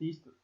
30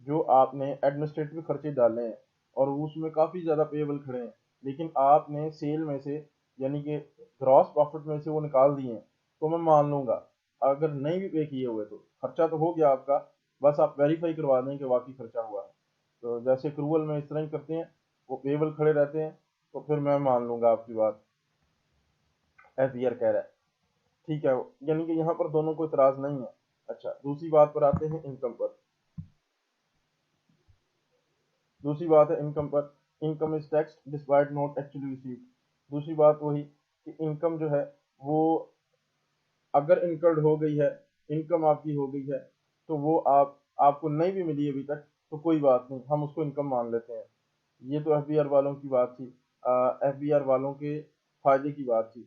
جو آپ نے ایڈمنسٹریٹو خرچے ڈالے ہیں اور اس میں کافی زیادہ پیبل کھڑے ہیں، لیکن آپ نے سیل میں سے یعنی کہ گراس پروفٹ میں سے وہ نکال دیے ہیں، تو میں مان لوں گا۔ اگر نہیں بھی پے کیے ہوئے تو خرچہ تو ہو گیا آپ کا، بس آپ ویریفائی کروا دیں کہ واقعی خرچہ ہوا ہے۔ تو جیسے اکروول میں اس طرح ہی کرتے ہیں، وہ پیبل کھڑے رہتے ہیں، تو پھر میں مان لوں گا آپ کی بات، ایف بی آر کہہ رہا ہے، ٹھیک ہے، یعنی کہ یہاں پر دونوں کو اعتراض نہیں ہے۔ اچھا، دوسری بات پر آتے ہیں انکم پر۔ دوسری بات ہے انکم پر، income is tax despite not actually received. دوسری بات وہی کہ انکم جو ہے وہ اگر انکرڈ ہو گئی ہے، انکم آپ کی ہو گئی ہے، تو وہ آپ کو نہیں بھی ملی ابھی تک تو کوئی بات نہیں، ہم اس کو انکم مان لیتے ہیں۔ یہ تو ایف بی آر والوں کی بات تھی، ایف بی آر والوں کے فائدے کی بات تھی،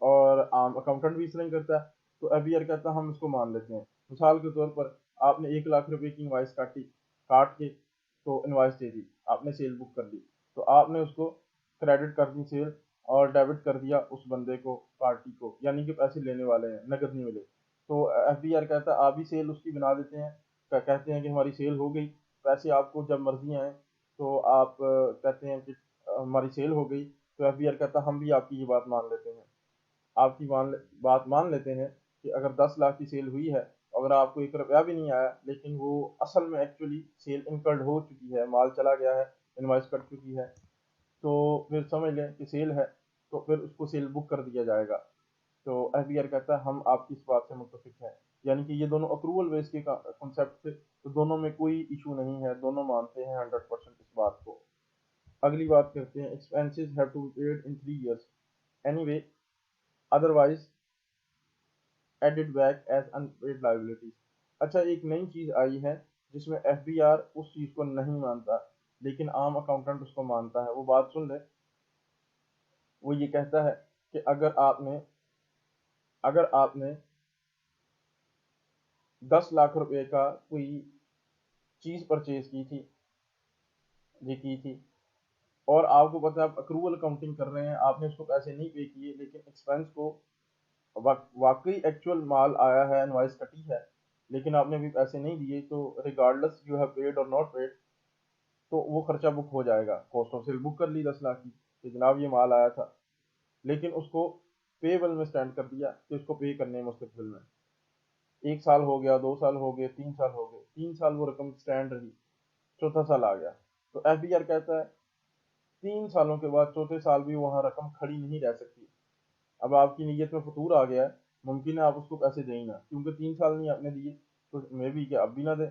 اور عام اکاؤنٹنٹ بھی اس طرح ہی کرتا ہے، تو ایف بی آر کہتا ہے ہم اس کو مان لیتے ہیں۔ مثال کے طور پر آپ نے 1 لاکھ روپے کی انوائس کاٹ کے تو انوائس دے دی، آپ نے سیل بک کر دی، تو آپ نے اس کو کریڈٹ کر دی سیل، اور ڈیبٹ کر دیا اس بندے کو، پارٹی کو، یعنی کہ پیسے لینے والے ہیں، نقد نہیں ملے، تو ایف بی آر کہتا ہے آپ بھی سیل اس کی بنا دیتے ہیں، کہتے ہیں کہ ہماری سیل ہو گئی، پیسے آپ کو جب مرضی آئیں تو آپ کہتے ہیں کہ ہماری سیل ہو گئی، تو ایف بی آر کہتا ہے ہم بھی آپ کی یہ بات مان لیتے ہیں، آپ کی بات مان لیتے ہیں کہ اگر 10 لاکھ کی سیل ہوئی ہے، اگر آپ کو 1 روپیہ بھی نہیں آیا، لیکن وہ اصل میں ایکچولی سیل انکرڈ ہو چکی ہے، مال چلا گیا ہے، انوائس کٹ چکی ہے، تو پھر سمجھ لیں کہ سیل ہے، تو پھر اس کو سیل بک کر دیا جائے گا۔ تو ایف بی آر کہتا ہے ہم آپ کی اس بات سے متفق ہیں، یعنی کہ یہ دونوں اپروول بیس کے کنسیپٹ سے، تو دونوں میں کوئی ایشو نہیں ہے، دونوں مانتے ہیں 100% اس بات کو۔ اگلی بات کرتے ہیں expenses have to be paid in 3 years anyway otherwise added back as unpaid liabilities. اچھا، ایک نئی چیز آئی ہے جس میں ایف بی آر اس چیز کو نہیں مانتا، لیکن عام اکاؤنٹنٹ اس کو مانتا ہے، وہ بات سن لے۔ وہ یہ کہتا ہے کہ اگر آپ نے 10 لاکھ روپے کا کوئی چیز پرچیز کی تھی، اور آپ کو پتا ہے آپ اکروول اکاؤنٹنگ کر رہے ہیں، آپ نے اس کو پیسے نہیں پے کیے، لیکن ایکسپینس کو واقعی ایکچوئل مال آیا ہے، انوائس کٹی ہے، لیکن آپ نے بھی پیسے نہیں دیے، تو ریگارڈلس یو ہیو پیڈ اور ناٹ پیڈ، تو وہ خرچہ بک ہو جائے گا، کاسٹ آف سیل بک کر لی 10 لاکھ کی کہ جناب یہ مال آیا تھا، لیکن اس کو پیبل میں سٹینڈ کر دیا کہ اس کو پے کرنے ہیں مستقبل میں۔ 1 سال ہو گیا، 2 سال ہو گئے، 3 سال ہو گئے، 3 سال وہ رقم سٹینڈ رہی، چوتھا سال آ گیا، تو ایف بی آر کہتا ہے 3 سالوں کے بعد چوتھے سال بھی وہاں رقم کھڑی نہیں رہ سکتی۔ اب آپ کی نیت میں فطور آ گیا ہے، ممکن ہے آپ اس کو پیسے دیں ہی نہ، کیونکہ 3 سال نہیں آپ نے دیے، تو میں بھی کہ اب بھی نہ دیں۔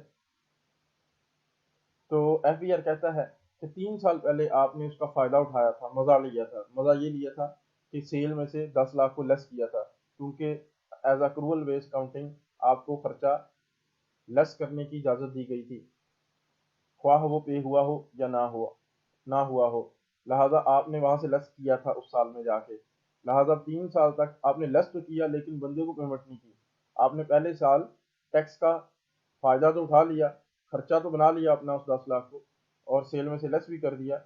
تو ایف بی آر کہتا ہے کہ 3 سال پہلے آپ نے اس کا فائدہ اٹھایا تھا، مزہ لیا تھا، مزہ یہ لیا تھا کہ سیل میں سے 10 لاکھ کو لیس کیا تھا، کیونکہ ایز اکروول بیس کاؤنٹنگ آپ کو خرچہ لیس کرنے کی اجازت دی گئی تھی، خواہ وہ پے ہوا ہو یا نہ ہوا ہو، لہٰذا آپ نے وہاں سے لیس کیا تھا اس سال میں جا کے، لہٰذا 3 سال تک آپ نے لیس تو کیا لیکن بندے کو پیمنٹ نہیں کی، آپ نے پہلے سال ٹیکس کا فائدہ تو اٹھا لیا، خرچہ تو بنا لیا اپنا اس 10 لاکھ کو، اور سیل میں سے لیس بھی کر دیا،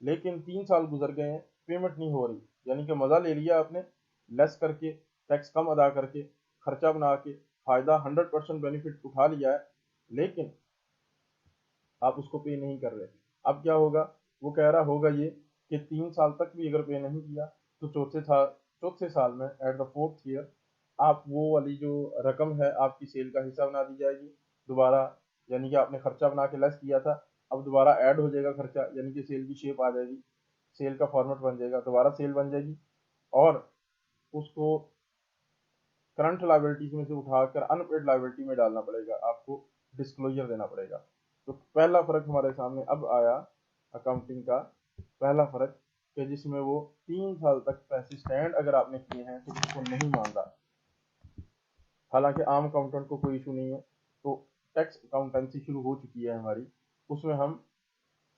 لیکن 3 سال گزر گئے ہیں، پیمنٹ نہیں ہو رہی، یعنی کہ مزہ لے لیا آپ نے، لیس کر کے، ٹیکس کم ادا کر کے، خرچہ بنا کے، فائدہ 100% بینیفٹ اٹھا لیا ہے، لیکن آپ اس کو پے نہیں کر رہے۔ اب کیا ہوگا؟ وہ کہہ رہا ہوگا یہ کہ 3 سال تک بھی اگر پے نہیں کیا تو چوتھے سال میں ایٹ دا 4th ایئر آپ وہ والی جو رقم ہے آپ کی سیل کا حصہ بنا دی جائے گی دوبارہ، یعنی کہ آپ نے خرچہ بنا کے لیس کیا تھا، اب دوبارہ ایڈ ہو جائے گا خرچہ، یعنی کہ سیل کی شیپ آ جائے گی، سیل کا فارمیٹ بن جائے گا، دوبارہ سیل بن جائے گی، اور اس کو کرنٹ لائبلٹیز میں سے اٹھا کر ان پیڈ لائبلٹی میں ڈالنا پڑے گا، آپ کو ڈسکلوجر دینا پڑے گا۔ تو پہلا فرق ہمارے سامنے اب آیا اکاؤنٹنگ کا، پہلا فرق کہ جس میں وہ 3 سال تک پیسے سٹینڈ اگر آپ نے کیے ہیں تو اس کو نہیں مانتا، حالانکہ عام اکاؤنٹنٹ کو کوئی ایشو نہیں ہے۔ تو ٹیکس اکاؤنٹنسی شروع ہو چکی ہے ہماری، اس میں ہم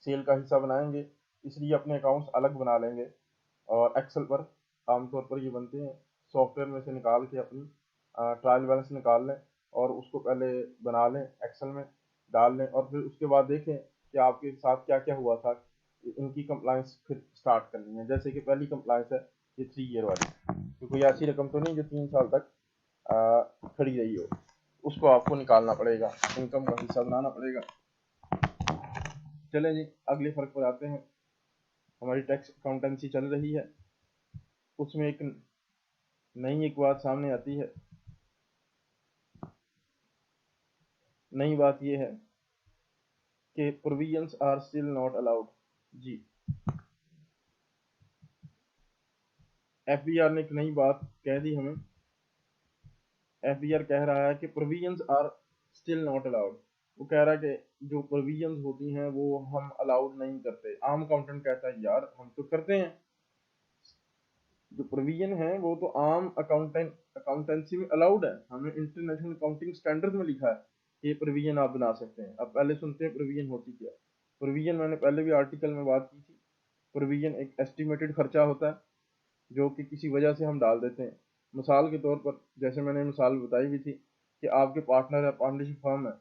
سیل کا حصہ بنائیں گے، اس لیے اپنے اکاؤنٹس الگ بنا لیں گے، اور ایکسل پر عام طور پر یہ بنتے ہیں، سافٹ ویئر میں سے نکال کے اپنی ٹرائل بیلنس نکال لیں اور اس کو پہلے بنا لیں، ایکسل میں ڈال لیں، اور پھر اس کے بعد دیکھیں کہ آپ کے ساتھ کیا کیا ہوا تھا، ان کی کمپلائنس پھر سٹارٹ کرنی ہے۔ جیسے کہ پہلی کمپلائنس ہے یہ 3 ایئر والی، کہ کوئی ایسی رقم تو نہیں جو 3 سال تک کھڑی رہی ہو، اس کو آپ کو نکالنا پڑے گا، انکم کا حصہ بنانا پڑے گا۔ چلیں جی اگلے فرق پر آتے ہیں. ہماری ٹیکس اکاؤنٹنسی چل رہی ہے، اس میں ایک نئی بات سامنے آتی ہے. نئی بات یہ ہے کہ provisions are still not allowed. جی ایف بی آر نے ایک نئی بات کہہ دی ہمیں. ایف بی آر کہہ رہا ہے کہ provisions are still not allowed. وہ کہہ رہا ہے کہ جو پروویژنس ہوتی ہیں وہ ہم الاؤڈ نہیں کرتے. عام اکاؤنٹنٹ کہتا ہے یار ہم تو کرتے ہیں. جو پروویژن ہے وہ تو عام اکاؤنٹنسی میں الاؤڈ ہے. ہم نے انٹرنیشنل اکاؤنٹنگ سٹینڈرڈ میں لکھا ہے کہ یہ پروویژن آپ بنا سکتے ہیں. اب پہلے سنتے ہیں پروویژن ہوتی کیا. پروویژن میں نے پہلے بھی آرٹیکل میں بات کی تھی. پروویژن ایک ایسٹیمیٹڈ خرچہ ہوتا ہے جو کہ کسی وجہ سے ہم ڈال دیتے ہیں. مثال کے طور پر جیسے میں نے مثال بتائی بھی تھی کہ آپ کے پارٹنر ہے، پارٹنرشپ فرم ہے،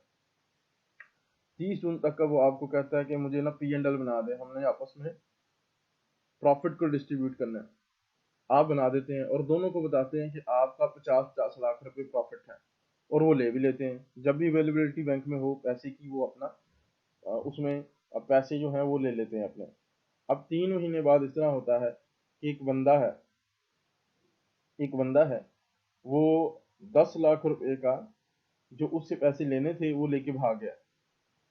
30 جون تک کا وہ آپ کو کہتا ہے کہ مجھے نا پی اینڈ ایل بنا دے، ہم نے آپس میں پروفٹ کو ڈسٹریبیوٹ کرنا ہے. آپ بنا دیتے ہیں اور دونوں کو بتاتے ہیں کہ آپ کا 50 لاکھ روپے پروفٹ ہے، اور وہ لے بھی لیتے ہیں. جب بھی اویلیبلٹی بینک میں ہو پیسے کی وہ اپنا اس میں پیسے جو ہیں وہ لے لیتے ہیں اپنے. اب 3 مہینے بعد اس طرح ہوتا ہے کہ ایک بندہ ہے وہ 10 لاکھ روپے کا جو اس سے پیسے لینے تھے وہ لے کے بھاگ گیا.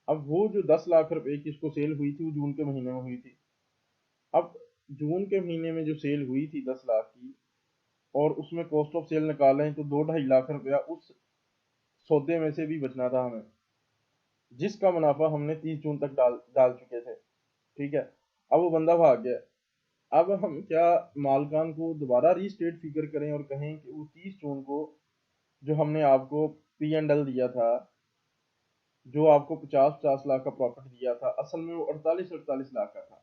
اب وہ جو 10 لاکھ روپے کی اس کو سیل ہوئی تھی وہ جون کے مہینے میں ہوئی تھی. اب جون کے مہینے میں جو سیل ہوئی تھی 10 لاکھ کی، اور اس میں کاسٹ آف سیل نکالیں تو 2-2.5 لاکھ روپیہ اس سودے میں سے بھی بچنا تھا ہمیں، جس کا منافع ہم نے 30 جون تک ڈال چکے تھے. ٹھیک ہے. اب وہ بندہ بھاگ گیا. اب ہم کیا مالکان کو دوبارہ ری اسٹیٹ فگر کریں اور کہیں کہ وہ 30 جون کو جو ہم نے آپ کو پی اینڈ ایل دیا تھا، جو آپ کو 50 لاکھ کا پروفٹ دیا تھا، اصل میں وہ 48 لاکھ کا تھا.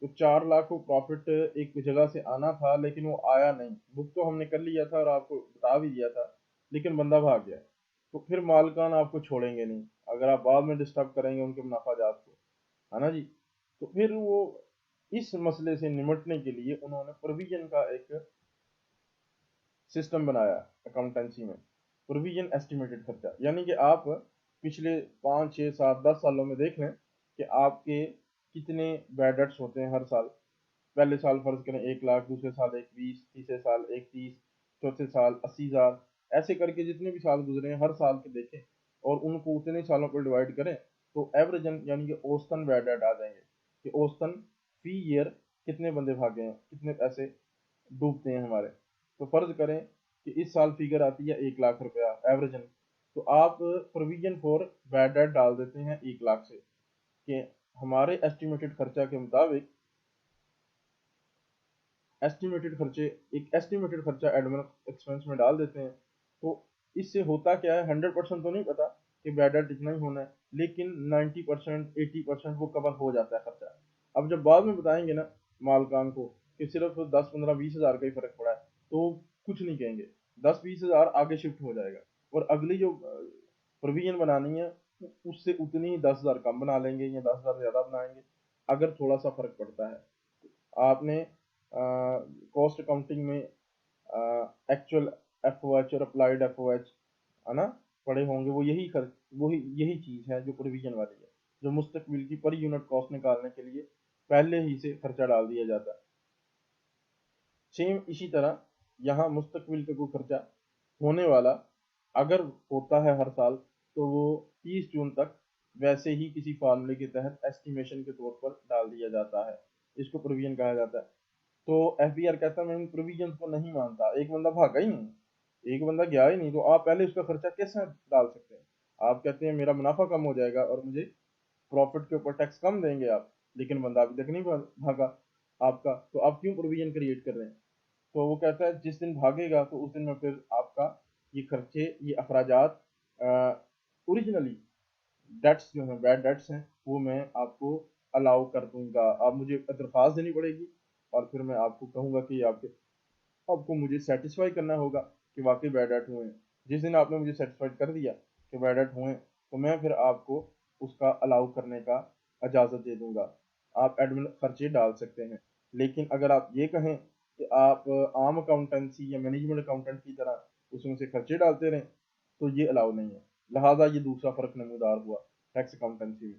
تو 4 لاکھ کو پروفٹ ایک جگہ سے آنا تھا لیکن وہ آیا نہیں. بک تو ہم نے کر لیا تھا اور آپ کو بتا بھی دیا تھا، لیکن بندہ بھاگ گیا. تو پھر مالکان آپ کو چھوڑیں گے نہیں اگر آپ بعد میں ڈسٹرب کریں گے ان کے منافع جات کو، ہے نا جی. تو پھر وہ اس مسئلے سے نمٹنے کے لیے انہوں نے پروویژن کا ایک سسٹم بنایا اکاؤنٹنسی میں. پروویژن ایسٹیمیٹڈ خرچہ، یعنی کہ آپ پچھلے 5 6 7 10 سالوں میں دیکھ لیں کہ آپ کے کتنے بیڈ ڈیٹس ہوتے ہیں ہر سال. پہلے سال فرض کریں 1 لاکھ، دوسرے سال 1 20، تیسرے سال 1 30، چوتھے سال 80 ہزار، ایسے کر کے جتنے بھی سال گزرے ہیں ہر سال کے دیکھیں اور ان کو اتنے سالوں پر ڈیوائڈ کریں تو ایوریجن یعنی کہ اوسطن بیڈ ڈیٹ آ جائیں گے کہ اوسطن فی ایئر کتنے بندے بھاگے ہیں، کتنے پیسے ڈوبتے ہیں ہمارے. تو فرض کریں کہ اس سال فگر آتی ہے 1 لاکھ روپیہ ایوریجن، تو آپ پروویژن فور بیڈ ڈیٹ ڈال دیتے ہیں 1 لاکھ سے کہ ہمارے ایسٹیمیٹڈ خرچہ کے مطابق ایسٹیمیٹڈ خرچہ ایڈمن ایکسپنس میں ڈال دیتے ہیں. تو اس سے ہوتا کیا ہے، 100% تو نہیں پتا کہ بیڈ ڈیٹ اتنا ہی ہونا ہے، لیکن 90% 80% وہ کور ہو جاتا ہے خرچہ. اب جب بعد میں بتائیں گے نا مالکان کو کہ صرف 10 15 20 ہزار کا ہی فرق پڑا ہے تو کچھ نہیں کہیں گے. 10 20 ہزار آگے شفٹ ہو جائے گا اور اگلی جو پروویژن بنانی ہے اس سے اتنی 10 ہزار کم بنا لیں گے یا 10 ہزار زیادہ بنائیں گے اگر تھوڑا سا فرق پڑتا ہے. آپ نے کاسٹ اکاؤنٹنگ میں ایکچوئل ایف او ایچ اور اپلائیڈ ایف او ایچ ہے نا پڑے ہوں گے. وہ یہی چیز ہے جو پروویژن والی ہے، جو مستقبل کی پر یونٹ کاسٹ نکالنے کے لیے پہلے ہی سے خرچہ ڈال دیا جاتا ہے. سیم اسی طرح یہاں مستقبل کا کوئی خرچہ ہونے والا اگر ہوتا ہے ہر سال تو وہ 30 جون تک ویسے ہی کسی فارمولے کے تحت ایسٹیمیشن کے طور پر ڈال دیا جاتا ہے. اس کو پروویژن کہا جاتا ہے. تو ایف بی آر کہتا ہے میں ان پروویژن کو نہیں مانتا. ایک بندہ بھاگا ہی نہیں، ایک بندہ گیا ہی نہیں، تو آپ پہلے اس کا خرچہ کیسے ڈال سکتے ہیں؟ آپ کہتے ہیں میرا منافع کم ہو جائے گا اور مجھے پروفٹ کے اوپر ٹیکس کم دیں گے آپ، لیکن بندہ ابھی تک نہیں بھاگا آپ کا، تو آپ کیوں پروویژن کریٹ کر رہے ہیں؟ تو وہ کہتا ہے جس دن بھاگے گا تو اس دن میں پھر آپ کا یہ خرچے، یہ اخراجات اوریجنلی ڈیٹس جو ہیں بیڈ ڈیٹس ہیں وہ میں آپ کو الاؤ کر دوں گا. آپ مجھے درخواست دینی پڑے گی اور پھر میں آپ کو کہوں گا کہ یہ آپ کو مجھے سیٹسفائی کرنا ہوگا کہ واقعی بیڈ ڈیٹ ہوئے ہیں. جس دن آپ نے مجھے سیٹسفائی کر دیا کہ بیڈ ڈیٹ ہوئے تو میں پھر آپ کو اس کا الاؤ کرنے کا اجازت دے دوں گا. آپ ایڈمن خرچے ڈال سکتے ہیں. لیکن اگر آپ یہ کہیں کہ آپ عام اکاؤنٹنسی یا مینجمنٹ اکاؤنٹنٹ کی طرح اس میں سے خرچے ڈالتے رہیں تو یہ الاؤ نہیں ہے. لہٰذا یہ دوسرا فرق نمودار ہوا ٹیکس اکاؤنٹنسی میں.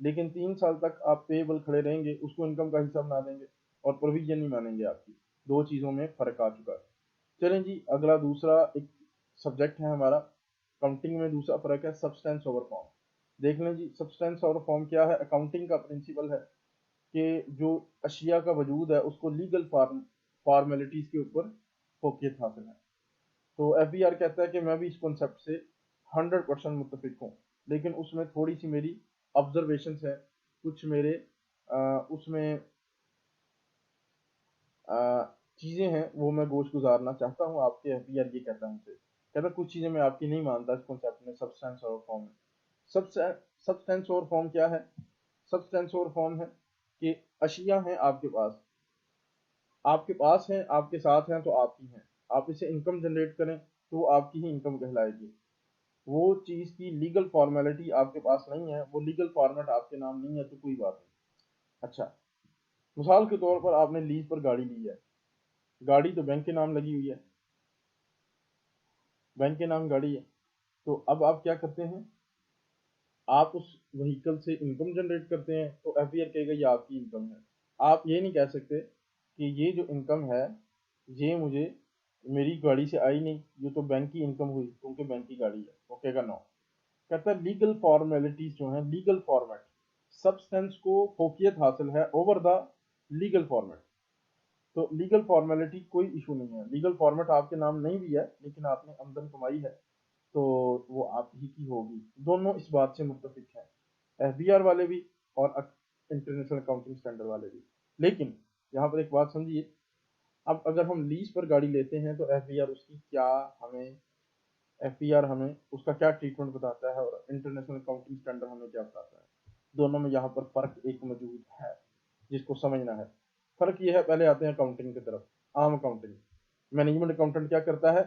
لیکن 3 سال تک آپ پیبل کھڑے رہیں گے، اس کو انکم کا حصہ بنا دیں گے اور پروویژن نہیں مانیں گے آپ کی. دو چیزوں میں فرق آ چکا ہے. چلیں جی، اگلا دوسرا ایک سبجیکٹ ہے ہمارا اکاؤنٹنگ میں. دوسرا فرق ہے سبسٹینس اوور فارم. دیکھ لیں جی، سبسٹینس اوور فارم کیا ہے. اکاؤنٹنگ کا پرنسپل ہے کہ جو اشیاء کا وجود ہے اس کو لیگل فارمیلٹیز کے اوپر فوقیت حاصل ہے. تو ایف بی آر کہتا ہے کہ میں بھی اس کانسیپٹ سے 100% متفق ہوں، لیکن اس میں تھوڑی سی میری آبزرویشنس ہیں، کچھ میرے اس میں چیزیں ہیں وہ میں گوش گزارنا چاہتا ہوں آپ کے. ایف بی آر یہ کہتا ہے مجھے، کہتا ہے کچھ چیزیں میں آپ کی نہیں مانتا اس کانسیپٹ میں سبسٹینس اور فارم میں. سبسٹینس اور فارم کیا ہے؟ سبسٹینس اور فارم ہے کہ اشیاء ہیں آپ کے پاس، آپ کے پاس ہیں، آپ کے ساتھ ہیں تو آپ کی ہیں. آپ اسے انکم جنریٹ کریں تو وہ آپ کی ہی انکم کہلائے گی. وہ چیز کی لیگل فارمیلٹی آپ کے پاس نہیں ہے، وہ لیگل فارمیٹ آپ کے نام نہیں ہے تو کوئی بات نہیں. اچھا، مثال کے طور پر آپ نے لیز پر گاڑی لی ہے. گاڑی تو بینک کے نام لگی ہوئی ہے، بینک کے نام گاڑی ہے. تو اب آپ کیا کرتے ہیں؟ آپ اس وہیکل سے انکم جنریٹ کرتے ہیں تو ایف بی آر کہے گا یہ آپ کی انکم ہے. آپ یہ نہیں کہہ سکتے کہ یہ جو انکم ہے یہ مجھے میری گاڑی سے آئی نہیں، یہ تو بینک کی انکم ہوئی کیونکہ بینک کی گاڑی ہے. وہ کہے گا نو. کہتا ہے لیگل فارمیلٹیز جو ہیں، لیگل فارمیٹ، سبسٹینس کو فوقیت حاصل ہے اوور دا لیگل فارمیٹ. تو لیگل فارمیلٹی کوئی ایشو نہیں ہے. لیگل فارمیٹ آپ کے نام نہیں بھی ہے لیکن آپ نے آمدن کمائی ہے تو وہ آپ ہی کی ہوگی. دونوں اس بات سے متفق ہیں، ایف بی آر والے بھی اور انٹرنیشنل اکاؤنٹنگ اسٹینڈرڈ والے بھی. لیکن یہاں پر ایک بات سمجھیے، اب اگر ہم لیز پر گاڑی لیتے ہیں تو ایف بی آر اس کی کیا ہمیں ایف بی آر ہمیں اس کا کیا ٹریٹمنٹ بتاتا ہے اور انٹرنیشنل اکاؤنٹنگ اسٹینڈرڈ ہمیں کیا بتاتا ہے. دونوں میں یہاں پر فرق ایک موجود ہے جس کو سمجھنا ہے. فرق یہ ہے، پہلے آتے ہیں اکاؤنٹنگ کی طرف. عام اکاؤنٹنگ، مینجمنٹ اکاؤنٹنٹ کیا کرتا ہے؟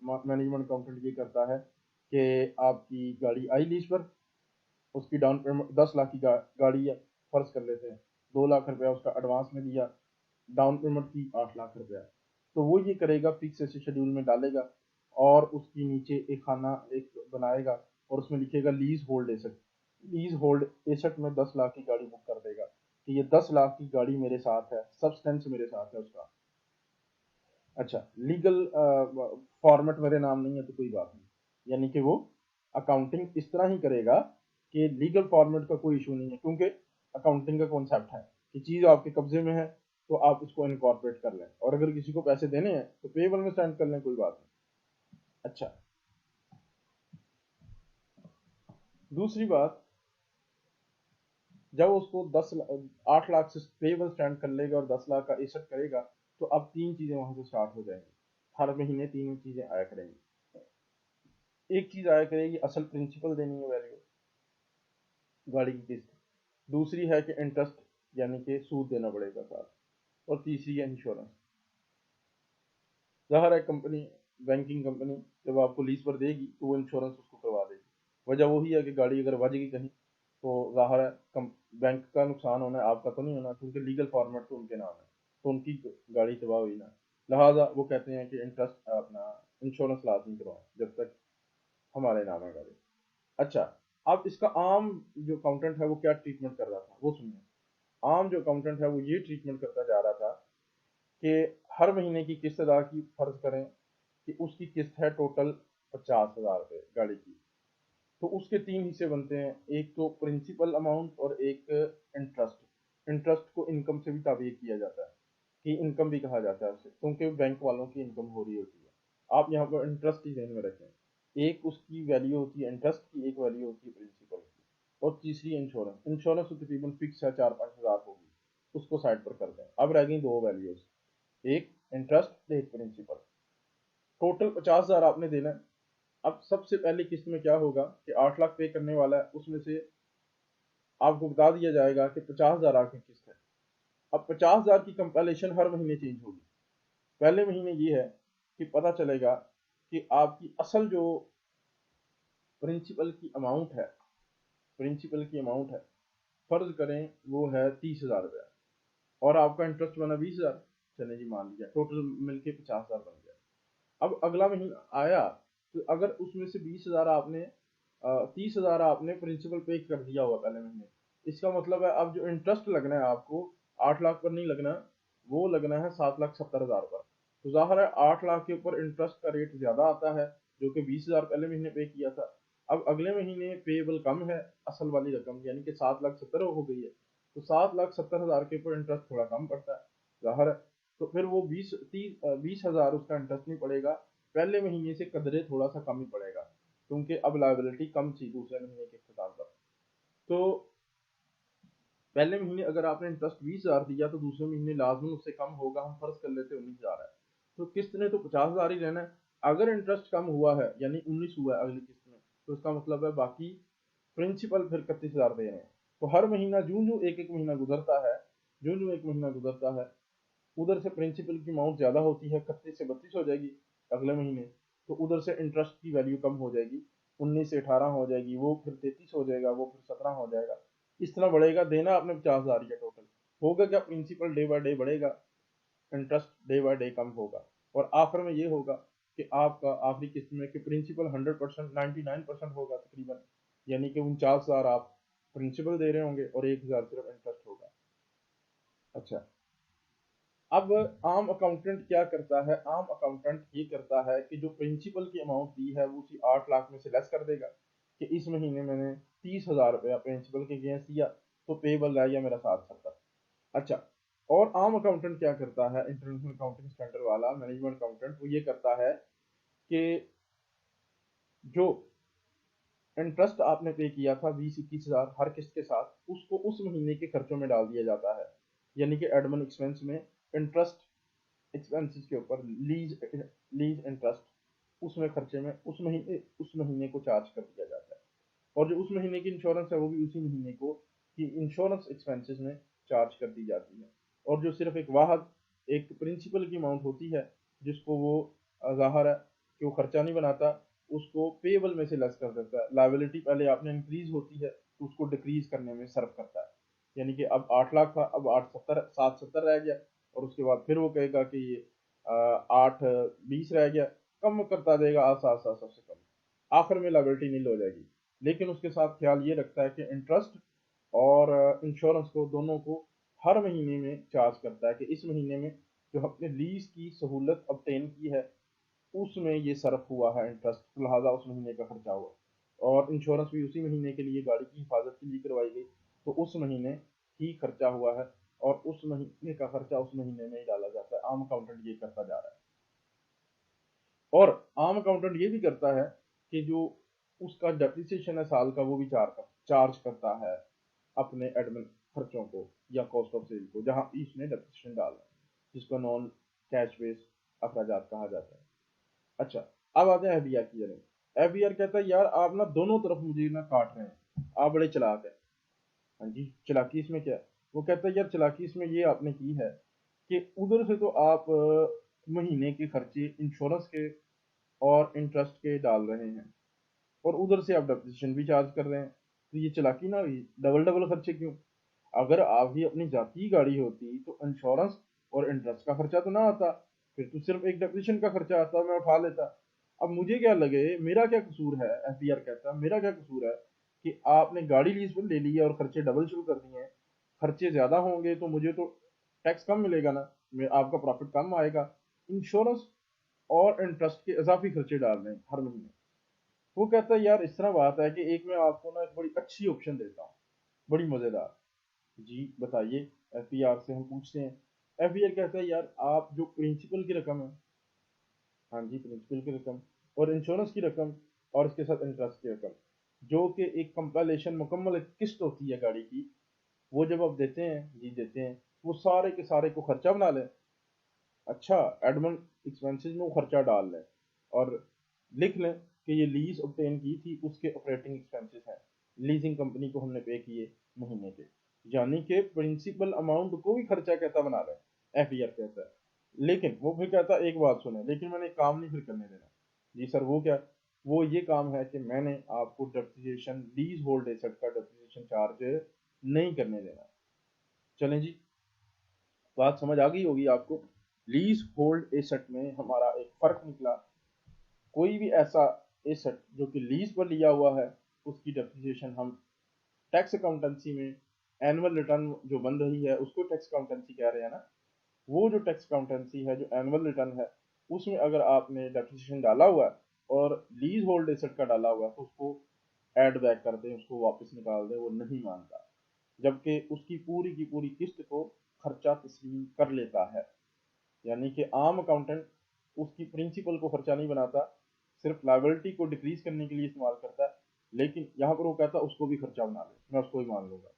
مینجمنٹ اکاؤنٹنٹ یہ کرتا ہے کہ آپ کی گاڑی آئی لیز پر، اس کی ڈاؤن پیمنٹ 10 لاکھ کی گاڑی ہے، فرض کر لیتے ہیں 2 لاکھ روپیہ اس کا ایڈوانس میں دیا، ڈاؤن پیمنٹ کی 8 لاکھ روپیہ. تو وہ یہ کرے گا، فکس ایسے شیڈیول میں ڈالے گا اور اس کی نیچے ایک خانہ ایک بنائے گا اور اس میں لکھے گا lease hold asset. Lease hold asset میں 10 لاکھ کی گاڑی بک کر دے گا کہ یہ 10 لاکھ کی گاڑی میرے ساتھ ہے، سبسٹینس میرے ساتھ ہے اس کا. اچھا، لیگل فارمیٹ میرے نام نہیں ہے تو کوئی بات نہیں. یعنی کہ وہ اکاؤنٹنگ اس طرح ہی کرے گا کہ لیگل فارمیٹ کا کوئی ایشو نہیں ہے، کیونکہ اکاؤنٹنگ کا کانسیپٹ ہے کہ چیز آپ کے قبضے میں ہے تو آپ اس کو انکارپوریٹ کر لیں، اور اگر کسی کو پیسے دینے ہیں تو پیبل میں سینڈ کر لیں، کوئی بات نہیں. اچھا، دوسری بات، جب اس کو 8 لاکھ سے پیبل سینڈ کر لے گا اور 10 لاکھ کا ایسٹ کرے گا تو اب تین چیزیں وہاں سے سٹارٹ ہو جائیں گی. ہر مہینے تین چیزیں آیا کریں گی. ایک چیز آیا کرے گی، اصل پرنسپل دینی ہے، ویلیو گاڑی کی قسط. دوسری ہے کہ انٹرسٹ یعنی کہ سود دینا پڑے گا ساتھ. اور تیسری ہے انشورنس. ظاہر ہے کمپنی، بینکنگ کمپنی جب آپ کو لیز پر دے گی تو وہ انشورنس اس کو کروا دے گی. وجہ وہی ہے کہ گاڑی اگر بج گئی کہیں تو ظاہر ہے بینک کا نقصان ہونا ہے، آپ کا تو نہیں ہونا، کیونکہ لیگل فارمیٹ تو ان کے نام ہے تو ان کی گاڑی تباہ ہوئی نا. لہٰذا وہ کہتے ہیں کہ انٹرسٹ اپنا انشورنس لازمی کروائیں جب تک ہمارے نام ہے گاڑی. اچھا، اب اس کا عام جو اکاؤنٹنٹ ہے وہ کیا ٹریٹمنٹ کر رہا تھا وہ سنیے. عام جو اکاؤنٹنٹ ہے وہ یہ ٹریٹمنٹ کرتا جا رہا تھا کہ ہر مہینے کی قسط ادا کی. فرض کریں کہ اس کی قسط ہے ٹوٹل 50,000 روپے گاڑی کی، تو اس کے تین حصے بنتے ہیں، ایک تو پرنسپل اماؤنٹ اور ایک انٹرسٹ. انٹرسٹ کو انکم سے بھی تعبیر کیا جاتا ہے کہ انکم بھی کہا جاتا ہے اسے، کیونکہ بینک والوں کی انکم ہو رہی ہوتی ہے. آپ یہاں پر انٹرسٹ ہی ذہن میں رکھیں. ایک اس کی ویلیو ہوتی ہے انٹرسٹ کی، ایک ویلیو ہوتی ہے پرنسپل کی. اور تیسری انشورنس. انشورنس تو تقریباً فکس ہے 4-5 ہزار ہوگی، اس کو سائڈ پر کر دیں. اب رہ گئی دو ویلیوز، ایک انٹرسٹ ایک پرنسپل. ٹوٹل 50,000 آپ نے دینا ہے. اب سب سے پہلی قسط میں کیا ہوگا کہ 8 لاکھ پے کرنے والا ہے، اس میں سے آپ کو بتا دیا جائے گا کہ 50,000 آپ کی قسط ہے. اب 50,000 کی کمپلیشن ہر مہینے چینج ہوگی. پہلے مہینے یہ ہے کہ پتہ چلے گا کہ آپ کی اصل جو پرنسپل کی اماؤنٹ ہے، پرنسپل کی اماؤنٹ ہے، فرض کریں وہ ہے 30,000 روپیہ، اور آپ کا انٹرسٹ بنا 20,000. چلیں جی مان لیا ٹوٹل مل کے 50,000 بن گیا. اب اگلا مہینہ آیا تو اگر اس میں سے 20,000 آپ نے 30,000 آپ نے پرنسپل پے کر دیا ہوا پہلے مہینے، اس کا مطلب ہے اب جو انٹرسٹ لگنا ہے آپ کو 8 لاکھ پر نہیں لگنا، وہ لگنا ہے 7,70,000 پر. تو ظاہر ہے 8 لاکھ کے اوپر انٹرسٹ کا ریٹ زیادہ آتا ہے، جو کہ 20,000 پہلے مہینے پے کیا تھا. اب اگلے مہینے پیبل کم ہے اصل والی رقم، یعنی کہ 7,70,000 ہو گئی ہے، تو 7,70,000 کے اوپر انٹرسٹ تھوڑا کم پڑتا ہے ظاہر ہے. تو پھر وہ 20,000 اس کا انٹرسٹ نہیں پڑے گا، پہلے مہینے سے قدرے تھوڑا سا کم ہی پڑے گا، کیونکہ اب لائبلٹی کم تھی دوسرے مہینے کے اختتام پر. تو پہلے مہینے اگر آپ نے انٹرسٹ 20,000 دیا تو دوسرے مہینے لازمن اس سے کم ہوگا، ہم فرض کر لیتے 19,000 ہے، تو قسط نے تو 50,000 ہی لینا ہے. اگر انٹرسٹ کم ہوا ہے یعنی 19 ہوا ہے اگلی قسط میں، تو اس کا مطلب ہے باقی پرنسپل پھر 31,000 دے رہے ہیں. تو ہر مہینہ جوں جوں ایک مہینہ گزرتا ہے، جوں جوں ایک مہینہ گزرتا ہے ادھر سے پرنسپل کی اماؤنٹ زیادہ ہوتی ہے، 31 سے 32 ہو جائے گی اگلے مہینے، تو ادھر سے انٹرسٹ کی ویلیو کم ہو جائے گی، 19 سے 18 ہو جائے گی، وہ پھر 33 ہو جائے گا، وہ پھر 17 ہو جائے گا. اس طرح بڑھے گا. دینا آپ نے 50,000 یا ٹوٹل ہوگا کیا، پرنسپل ڈے بائی ڈے بڑھے گا، انٹرسٹ ڈے بائی ڈے کم ہوگا. اور آخر میں یہ ہوگا کہ آپ کا آخری قسط میں کہ پرنسپل 100%، 99% ہوگا تقریباً، یعنی کہ 49,000 آپ پرنسپل دے رہے ہوں گے اور 1,000 صرف انٹرسٹ ہوگا. اچھا، اب عام اکاؤنٹنٹ کیا کرتا ہے؟ عام اکاؤنٹنٹ یہ کرتا ہے کہ جو پرنسپل کی اماؤنٹ دی ہے وہ اسی 8 لاکھ میں سے لیس کر دے گا کہ اس مہینے میں نے 30,000 روپیہ پرنسپل کے اگینسٹ دیا، تو پیبل رہ گیا میرا 770. اچھا، اور عام اکاؤنٹنٹ کیا کرتا ہے؟ انٹرنیشنل اکاؤنٹنگ اسٹینڈرڈ والا مینجمنٹ اکاؤنٹنٹ وہ یہ کرتا ہے کہ جو انٹرسٹ آپ نے پے کیا تھا 20-21,000 ہر قسط کے ساتھ، اس کو اس مہینے کے خرچوں میں ڈال دیا جاتا ہے، یعنی کہ ایڈمن ایکسپنس میں انٹرسٹ ایکسپنسز کے اوپر لیز انٹرسٹ اس میں خرچے میں اس مہینے کو چارج کر دیا جاتا ہے. اور جو اس مہینے کی انشورنس ہے وہ بھی اسی مہینے کو کی انشورنس ایکسپنسز میں چارج کر دی جاتی ہے. اور جو صرف ایک واحد ایک پرنسپل کی اماؤنٹ ہوتی ہے جس کو وہ ظاہر ہے کہ وہ خرچہ نہیں بناتا، اس کو پیبل میں سے لیس کر دیتا ہے. لائبلٹی پہلے آپ نے انکریز ہوتی ہے تو اس کو ڈیکریز کرنے میں صرف کرتا ہے، یعنی کہ اب 8 لاکھ تھا، اب 770 رہ گیا، اور اس کے بعد پھر وہ کہے گا کہ یہ 820 رہ گیا، کم کرتا جائے گا آسا آسا سب سے کم، آخر میں لائبلٹی نیل ہو جائے گی. لیکن اس کے ساتھ خیال یہ رکھتا ہے کہ انٹرسٹ اور انشورنس کو دونوں کو ہر مہینے میں چارج کرتا ہے کہ اس مہینے میں جو ہم نے لیز کی سہولت obtain کی ہے اس میں یہ صرف ہوا ہے انٹرسٹ، لہٰذا اس مہینے کا خرچہ ہوا. اور انشورنس بھی اسی مہینے کے لیے گاڑی کی حفاظت کے لیے کروائی گئی، تو اس مہینے ہی خرچہ ہوا ہے اور اس مہینے کا خرچہ اس مہینے میں ہی ڈالا جاتا ہے. عام اکاؤنٹنٹ یہ کرتا جا رہا ہے. اور عام اکاؤنٹنٹ یہ بھی کرتا ہے کہ جو اس کا ڈیپریسیشن ہے سال کا وہ بھی چارج کرتا ہے اپنے ایڈمن خرچوں کو یا کاسٹ آف سیل کو، جہاں اس نے ڈیپریسیشن ڈالا ہے، جس کو نان کیش بیس اخراجات کہا جاتا ہے. اچھا، اب آتے ہیں ایف بی آر کی جانب. ایف بی آر کہتا ہے یار آپ نا دونوں طرف مجھے نا کاٹ رہے ہیں، آپ بڑے چلاک ہیں. ہاں جی، چلاکی اس میں کیا ہے؟ وہ کہتا ہے یار چلاکی اس میں یہ آپ نے کی ہے کہ ادھر سے تو آپ مہینے کے خرچے انشورنس کے اور انٹرسٹ کے ڈال رہے ہیں، اور ادھر سے آپ ڈیپریسیشن بھی چارج کر رہے ہیں، تو یہ چلاکی نہ ہوئی؟ ڈبل ڈبل خرچے کیوں؟ اگر آپ کی اپنی ذاتی گاڑی ہوتی تو انشورنس اور انٹرسٹ کا خرچہ تو نہ آتا، پھر تو صرف ایک ڈیپریشن کا خرچہ آتا، میں اٹھا لیتا. اب مجھے کیا لگے، میرا کیا قصور ہے؟ ایف بی آر کہتا ہے میرا کیا قصور ہے کہ آپ نے گاڑی لیز پر لے لی ہے اور خرچے ڈبل شروع کر دیے ہیں. خرچے زیادہ ہوں گے تو مجھے تو ٹیکس کم ملے گا نا، آپ کا پروفٹ کم آئے گا. انشورنس اور انٹرسٹ کے اضافی خرچے ڈال رہے ہیں ہر مہینے. وہ کہتا ہے یار اس طرح بات ہے کہ ایک میں آپ کو نا ایک بڑی اچھی آپشن دیتا ہوں، بڑی مزیدار. جی بتائیے. ایف بی آر سے ہم پوچھتے ہیں. ایف بی آر کہتا ہے یار آپ جو پرنسپل کی رقم ہے، ہاں جی پرنسپل کی رقم اور انشورنس کی رقم اور اس کے ساتھ انٹرسٹ کی رقم، جو کہ ایک کمپلیشن مکمل ایک قسط ہوتی ہے گاڑی کی، وہ جب آپ دیتے ہیں جی دیتے ہیں، وہ سارے کے سارے کو خرچہ بنا لیں. اچھا، ایڈمن ایکسپنسز میں وہ خرچہ ڈال لیں اور لکھ لیں کہ یہ لیز obtain کی تھی اس کے آپریٹنگ ایکسپنسز ہیں، لیزنگ کمپنی کو ہم نے پے کیے مہینے کے، یعنی کہ پرنسپل اماؤنٹ کو بھی خرچہ کہتا بنا لیں. ایف ای آر کہتا ہے. لیکن وہ پھر کہتا ہے ایک بات سنیں، لیکن میں نے ایک کام نہیں پھر کرنے دینا. جی سر وہ کیا؟ وہ یہ کام ہے کہ میں نے آپ کو ڈیپریسیشن لیز ہولڈ ایسٹ کا ڈیپریسیشن چارج نہیں کرنے دینا. چلیں جی، بات سمجھ آ گئی ہوگی آپ کو. لیز ہولڈ ایسٹ میں ہمارا ایک فرق نکلا. کوئی بھی ایسا ایسٹ جو کہ لیز پر لیا ہوا ہے اس کی ڈیپریسیشن ہم ٹیکس اکاؤنٹنسی میں اینول ریٹرن جو بن رہی ہے اس کو ٹیکس اکاؤنٹنسی کہہ رہے ہیں نا. وہ جو ٹیکس اکاؤنٹنسی ہے جو اینول ریٹرن ہے اس میں اگر آپ نے ڈیپریسیشن ڈالا ہوا ہے اور لیز ہولڈ ایسٹ کا ڈالا ہوا ہے تو اس کو ایڈ بیک کر دیں, اس کو واپس نکال دیں, وہ نہیں مانتا, جبکہ اس کی پوری قسط کو خرچہ تسلیم کر لیتا ہے. یعنی کہ عام اکاؤنٹنٹ اس کی پرنسپل کو خرچہ نہیں بناتا, صرف لائبلٹی کو ڈکریز کرنے کے لیے استعمال کرتا ہے, لیکن یہاں پر وہ کہتا ہے اس کو بھی خرچہ بنا لے, میں اس کو ہی مان لوں گا.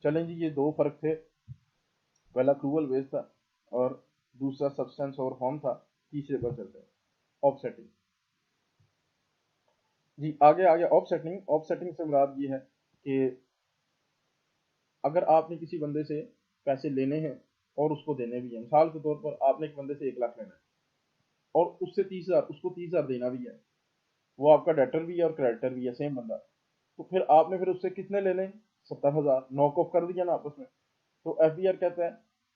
چلیں جی, یہ دو فرق تھے, پہلا اکروول بیس تھا اور دوسرا سبسٹینس اور فارم تھا. تیسرے پر چلتے ہیں, آف سیٹنگ. جی آگے آف سیٹنگ. آف سیٹنگ سے مراد یہ ہے کہ اگر آپ نے کسی بندے سے پیسے لینے ہیں اور اس کو دینے بھی ہیں, مثال کے طور پر آپ نے ایک بندے سے 1 لاکھ لینا ہے اور اس سے 30,000 اس کو 30,000 دینا بھی ہے, وہ آپ کا ڈیٹر بھی ہے اور کریڈیٹر بھی ہے, سیم بندہ, تو پھر آپ نے پھر اس سے کتنے لینے, 70,000 ناک آف کر دیا نا آپس میں. تو ایف بی آر کہتا ہے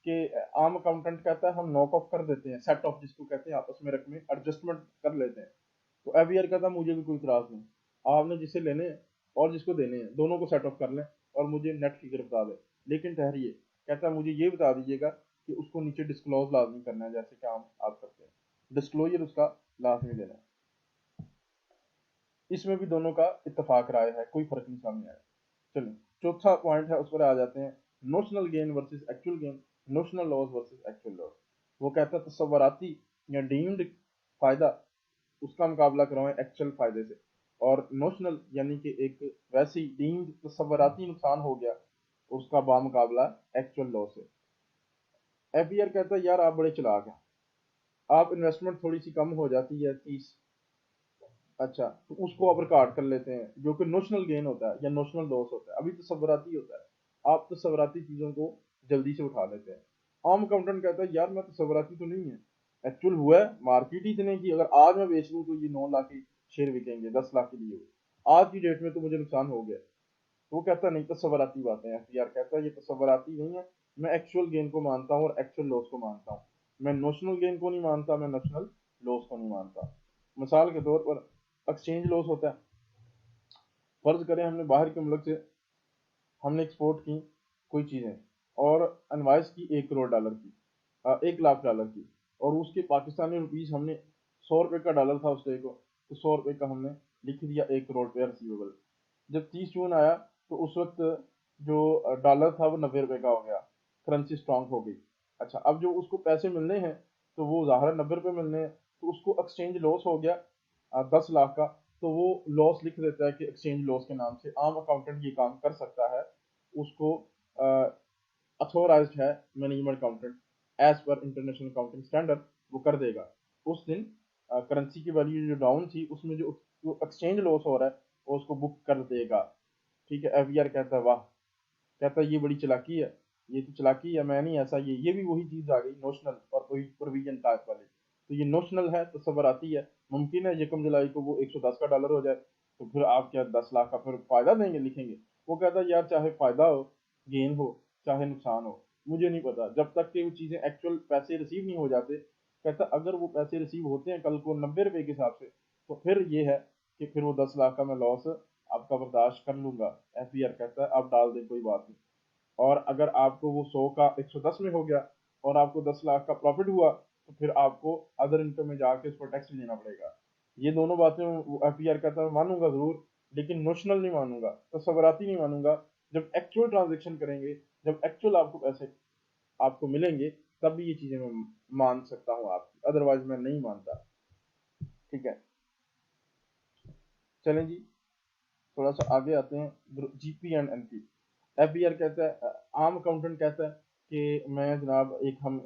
کہ عام اکاؤنٹنٹ کہتا ہے ہم ناک آف کر دیتے ہیں, سیٹ آف جس کو کہتے ہیں, آپس میں رقمیں ایڈجسٹمنٹ کر لیتے ہیں. تو ایف بی آر کہتا ہے مجھے بھی کوئی اعتراض نہیں, آپ نے جسے لینے ہیں اور جس کو دینے ہیں دونوں کو سیٹ آف کر لیں اور مجھے نیٹ فگر بتا دیں, لیکن ٹھہریے, کہتا ہے مجھے یہ بتا دیجیے گا کہ اس کو نیچے ڈسکلوز لازمی کرنا ہے, جیسے کہ آپ کرتے ہیں, ڈسکلوجر اس کا لازمی دینا ہے. اس میں بھی دونوں کا اتفاق رائے ہے, کوئی فرق نہیں سامنے آیا. چلیں چوتھا پوائنٹ ہے, اس پر آ جاتے ہیں, notional gain versus actual gain, notional loss versus actual loss. وہ کہتا ہے تصوراتی یا ڈیمڈ فائدہ اس کا مقابلہ کروائیں ایکچوئل فائدے سے, اور نوشنل یعنی کہ ایک ویسی ڈیمڈ تصوراتی نقصان ہو گیا اس کا بامقابلہ ایکچوئل لاس ہے. ایف بی آر کہتا ہے یار آپ بڑے چلاک ہیں, آپ انویسٹمنٹ تھوڑی سی کم ہو جاتی ہے 30, اچھا تو اس کو آپ ریکارڈ کر لیتے ہیں جو کہ نوشنل گین ہوتا ہے یا نوشنل لاس ہوتا ہے, ابھی تصوراتی ہوتا ہے, آپ تصوراتی چیزوں کو جلدی سے اٹھا لیتے ہیں. عام اکاؤنٹنٹ کہتا ہے یار میں تصوراتی تو نہیں ہے, ایکچوئل ہوا ہے, مارکیٹ ہی اتنے کی, اگر آج میں بیچ لوں تو یہ 9 لاکھ کے شیئر بکیں گے 10 لاکھ کے لیے, آج کی ڈیٹ میں تو مجھے نقصان ہو گیا. وہ کہتا نہیں تصوراتی باتیں, ایف بی آر کہتا ہے یہ تصوراتی نہیں ہے, میں ایکچوئل گین کو مانتا ہوں اور ایکچوئل لاس کو مانتا ہوں, میں نوشنل گین کو نہیں مانتا, میں نیشنل لاس کو نہیں مانتا. مثال کے طور پر ایکسچینج لاس ہوتا ہے, فرض کریں ہم نے باہر کے ملک سے ہم نے ایکسپورٹ کی کوئی چیزیں اور انوائس کی $1 کروڑ کی, 1 لاکھ ڈالر کی, اور اس کے پاکستانی روپیز ہم نے 100 روپے کا ڈالر تھا اس ڈے کو, تو 100 روپے کا ہم نے لکھ دیا 1 کروڑ پہ ریسیویبل. جب 30 جون آیا تو اس وقت جو ڈالر تھا وہ 90 روپے کا ہو گیا, کرنسی اسٹرانگ ہو گئی. اچھا اب جو اس کو پیسے ملنے ہیں تو وہ ظاہر 90 روپے ملنے ہیں, تو اس کو ایکسچینج لاس ہو گیا 10 لاکھ کا, تو وہ لاس لکھ دیتا ہے کہ ایکسچینج لاس کے نام سے. عام اکاؤنٹنٹ یہ کام کر سکتا ہے, اس کو اتھورائزڈ ہے management accountant as per international accounting standard, وہ کر دے گا. اس دن کرنسی کی ویلیو جو ڈاؤن تھی اس میں جو ایکسچینج لاس ہو رہا ہے وہ اس کو بک کر دے گا. ٹھیک ہے, ایف بی آر کہتا ہے واہ, کہتا ہے یہ بڑی چلاکی ہے, یہ تو چلاکی ہے, میں نہیں ایسا, یہ بھی وہی چیز آ گئی نوشنل اور کوئی پروویژن ٹائپ والی. تو یہ نوشنل ہے, تصوراتی ہے, ممکن ہے یکم جولائی کو وہ 110 کا ڈالر ہو جائے, تو پھر آپ کیا 10 لاکھ کا پھر فائدہ دیں گے, لکھیں گے. وہ کہتا ہے یار چاہے فائدہ ہو, گین ہو, چاہے نقصان ہو, مجھے نہیں پتا, جب تک کہ وہ چیزیں ایکچوئل پیسے ریسیو نہیں ہو جاتے. کہتا اگر وہ پیسے ریسیو ہوتے ہیں کل کو 90 روپے کے حساب سے, تو پھر یہ ہے کہ پھر وہ 10 لاکھ کا میں لاس آپ کا برداشت کر لوں گا. ایف بی آر کہتا ہے آپ ڈال دیں, کوئی بات نہیں. اور اگر آپ کو وہ 100 کا 110 میں ہو گیا اور آپ کو 10 لاکھ کا پروفٹ ہوا, تو پھر آپ کو ادر انکم میں جا کے اس پر ٹیکس بھی دینا پڑے گا. یہ دونوں باتیں ایف بی آر کہتا ہے مانوں گا ضرور, لیکن نوشنل نہیں مانوں گا, تصوراتی نہیں مانوں گا. جب ایکچوئل ٹرانزیکشن کریں گے, جب ایکچوئل آپ کو پیسے آپ کو ملیں گے, تب بھی یہ چیزیں میں مان سکتا ہوں آپ کی, ادروائز میں نہیں مانتا. ٹھیک ہے, چلیں جی تھوڑا سا آگے آتے ہیں, G P and N P. F B R کہتا ہے, عام اکاؤنٹنٹ کہتا ہے کہ میں جناب ایک ہم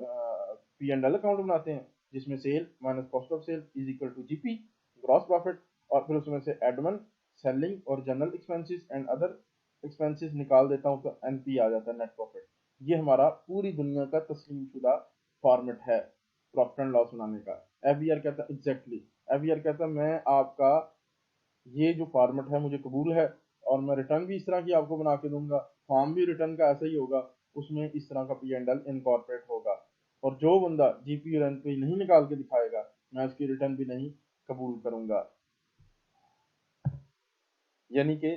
پی اینڈ ایل اکاؤنٹ بناتے ہیں جس میں sale minus cost of sale is equal to G P gross profit, اور پھر اس میں سے ایڈمن سیلنگ اور general expenses and other expenses نکال دیتا ہوں, تو این پی آ جاتا ہے, نیٹ پروفٹ. یہ ہمارا پوری دنیا کا تسلیم شدہ فارمیٹ ہے پروفٹ اینڈ لاس بنانے کا. ایف بی آر کہتا ہے ایگزیکٹلی, ایف بی آر کہتا ہے میں آپ کا یہ جو فارمیٹ ہے مجھے قبول ہے, اور میں ریٹرن بھی اس طرح کی آپ کو بنا کے دوں گا, فارم بھی ریٹرن کا ایسا ہی ہوگا, اس میں اس طرح کا پی اینڈ ایل انکارپوریٹ ہوگا. اور جو بندہ جی پی اور این پی نہیں نکال کے دکھائے گا, میں اس کی ریٹرن بھی نہیں قبول کروں گا. یعنی کہ